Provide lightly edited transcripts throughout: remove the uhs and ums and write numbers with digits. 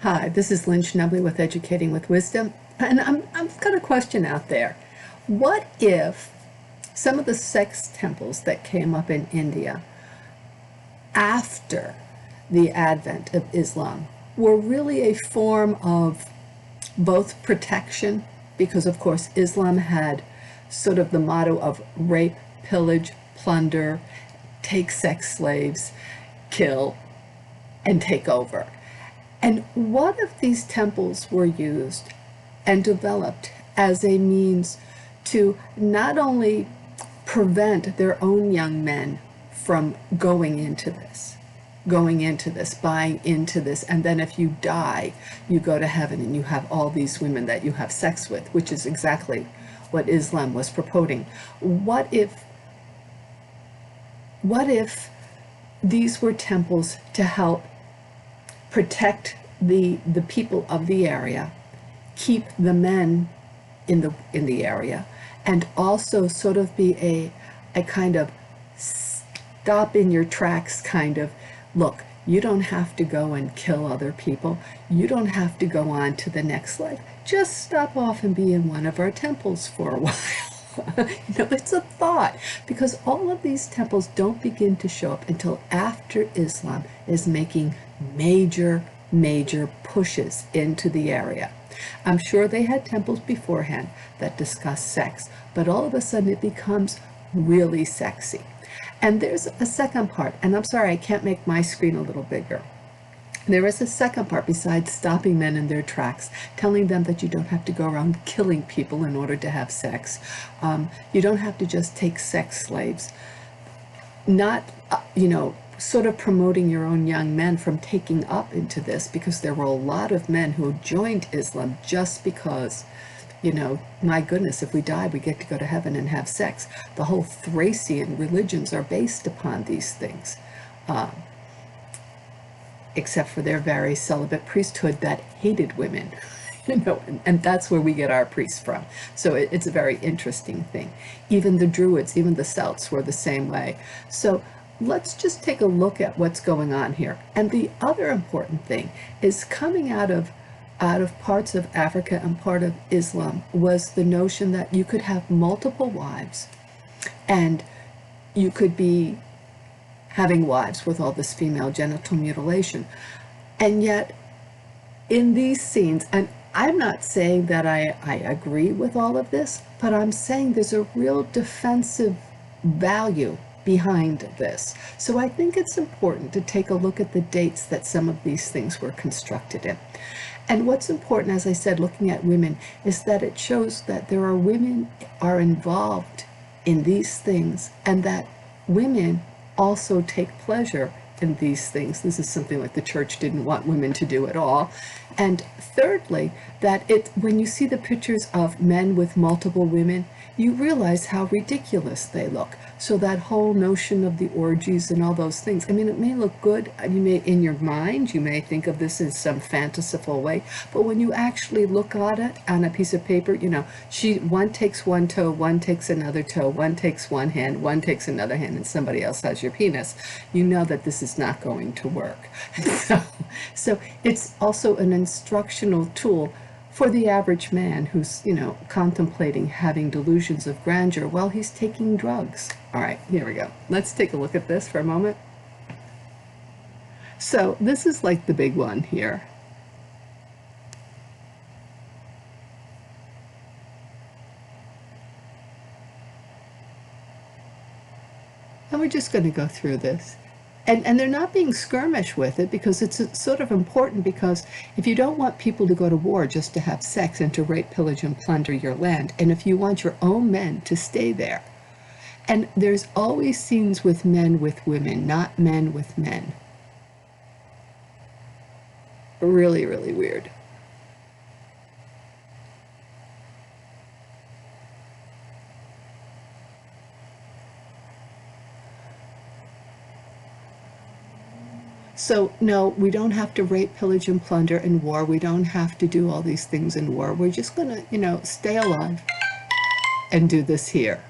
Hi, this is Lynn Schnebley with Educating with Wisdom, and I've got a question out there. What if some of the sex temples that came up in India after the advent of Islam were really a form of both protection, because of course Islam had sort of the motto of rape, pillage, plunder, take sex slaves, kill, and take over. And what if these temples were used and developed as a means to not only prevent their own young men from going into this, buying into this, and then if you die, you go to heaven and you have all these women that you have sex with, which is exactly what Islam was promoting. What if these were temples to help protect the people of the area, keep the men in the area, and also sort of be a kind of stop in your tracks kind of look. You don't have to go and kill other people. You don't have to go on to the next life. Just stop off and be in one of our temples for a while. It's a thought, because all of these temples don't begin to show up until after Islam is making major pushes into the area. I'm sure they had temples beforehand that discuss sex, but all of a sudden it becomes really sexy. And there's a second part, and I'm sorry I can't make my screen a little bigger. There is a second part besides stopping men in their tracks, telling them that you don't have to go around killing people in order to have sex. You don't have to just take sex slaves. Not, sort of promoting your own young men from taking up into this, because there were a lot of men who joined Islam just because, my goodness, if we die, we get to go to heaven and have sex. The whole Thracian religions are based upon these things. Except for their very celibate priesthood that hated women, and that's where we get our priests from. So it's a very interesting thing. Even the Druids, even the Celts were the same way. So let's just take a look at what's going on here. And the other important thing is coming out of parts of Africa and part of Islam was the notion that you could have multiple wives, and you could be having wives with all this female genital mutilation. And yet in these scenes, and I'm not saying that I agree with all of this, but I'm saying there's a real defensive value behind this. So I think it's important to take a look at the dates that some of these things were constructed in. And what's important, as I said, looking at women, is that it shows that there are women are involved in these things, and that women also take pleasure in these things. This is something like the church didn't want women to do at all. And thirdly, that when you see the pictures of men with multiple women, you realize how ridiculous they look. So that whole notion of the orgies and all those things, I mean, it may look good. You may, in your mind, you may think of this in some fanciful way, but when you actually look at it on a piece of paper, one takes one toe, one takes another toe, one takes one hand, one takes another hand, and somebody else has your penis. You know that this is not going to work. So it's also an instructional tool for the average man who's, contemplating having delusions of grandeur while he's taking drugs. All right, here we go. Let's take a look at this for a moment. So this is like the big one here. And we're just going to go through this. And they're not being skirmish with it, because it's sort of important, because if you don't want people to go to war just to have sex and to rape, pillage, and plunder your land, and if you want your own men to stay there, and there's always scenes with men with women, not men with men. Really, really weird. So no, we don't have to rape, pillage, and plunder in war. We don't have to do all these things in war. We're just gonna, stay alive and do this here.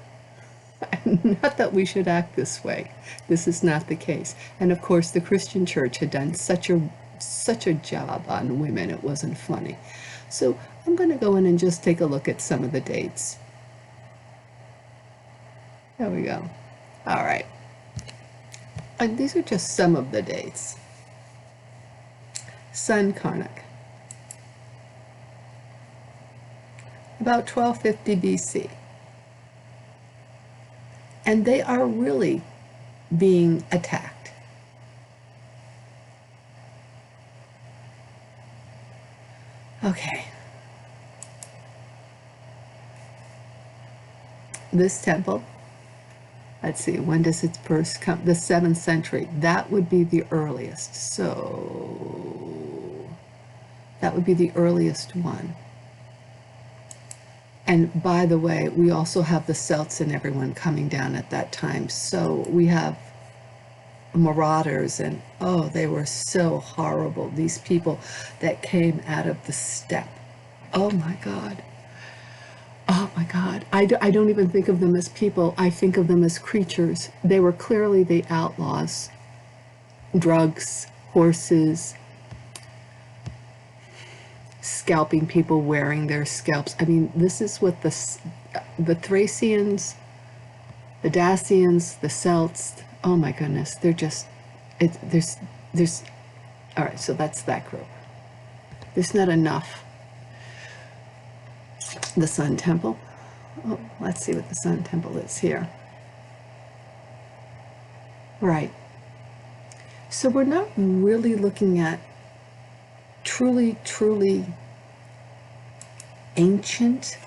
Not that we should act this way. This is not the case. And of course, the Christian church had done such a such a job on women, it wasn't funny. So I'm going to go in and just take a look at some of the dates. There we go. All right. And these are just some of the dates. Sun Karnak. About 1250 BC. And they are really being attacked. Okay. This temple, let's see, when does it first come? The 7th century. That would be the earliest. So that would be the earliest one. And by the way, we also have the Celts and everyone coming down at that time. So we have marauders, and oh, they were so horrible. These people that came out of the steppe. Oh my God. Oh my God. I don't even think of them as people. I think of them as creatures. They were clearly the outlaws. Drugs, horses, scalping people, wearing their scalps. I mean, this is what the Thracians, the Dacians, the Celts, oh my goodness, they're just, there's, all right, so that's that group. There's not enough. The Sun Temple. Oh, let's see what the Sun Temple is here. Right. So we're not really looking at truly ancient.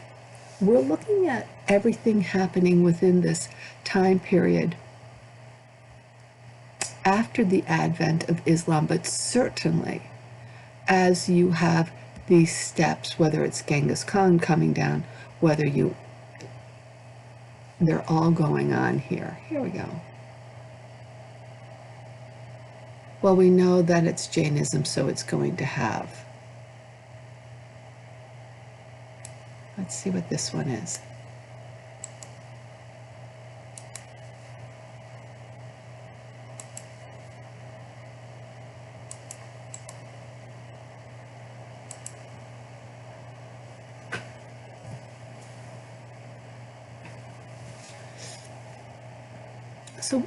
We're looking at everything happening within this time period after the advent of Islam, but certainly as you have these steps, whether it's Genghis Khan coming down, they're all going on here. Here we go. Well, we know that it's Jainism, so it's going to have. Let's see what this one is. So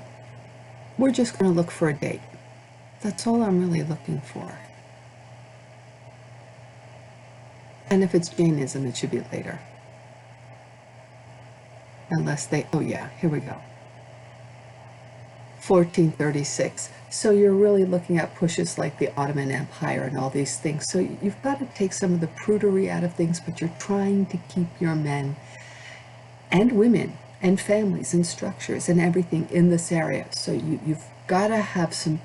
we're just going to look for a date. That's all I'm really looking for. And if it's Jainism, it should be later. Unless they, oh yeah, here we go. 1436. So you're really looking at pushes like the Ottoman Empire and all these things. So you've got to take some of the prudery out of things, but you're trying to keep your men and women and families and structures and everything in this area. So you've got to have some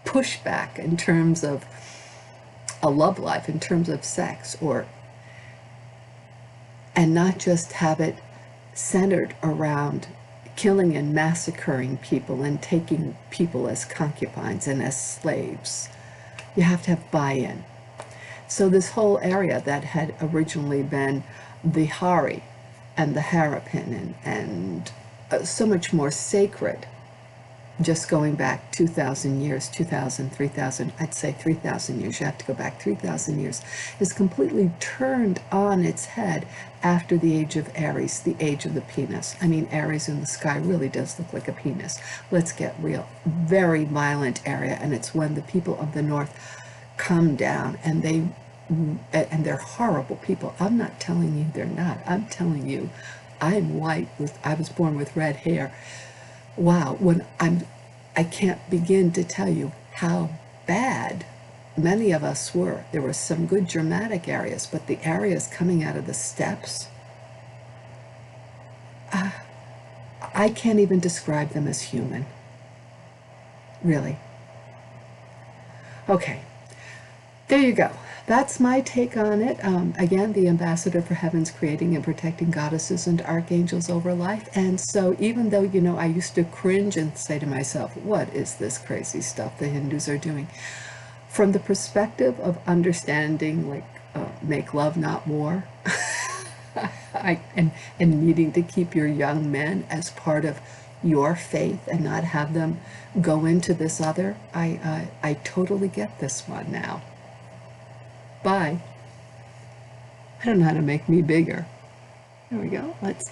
pushback in terms of a love life, in terms of sex, and not just have it centered around killing and massacring people and taking people as concubines and as slaves. You have to have buy-in. So this whole area that had originally been the Hari and the Harappan and so much more sacred, just going back 2,000 years, 2,000, 3,000, I'd say 3,000 years, you have to go back 3,000 years, is completely turned on its head after the age of Aries, the age of the penis. I mean, Aries in the sky really does look like a penis. Let's get real. Very violent area, and it's when the people of the north come down and they're horrible people. I'm not telling you they're not. I'm telling you, I'm white, I was born with red hair. Wow, I can't begin to tell you how bad many of us were. There were some good Germanic areas, but the areas coming out of the steppes, I can't even describe them as human. Really. Okay, there you go. That's my take on it. Again, the ambassador for heaven's creating and protecting goddesses and archangels over life. And so even though, you know, I used to cringe and say to myself, what is this crazy stuff the Hindus are doing? From the perspective of understanding, like, make love, not war, and needing to keep your young men as part of your faith and not have them go into this other. I totally get this one now. Bye. I don't know how to make me bigger. There we go. Let's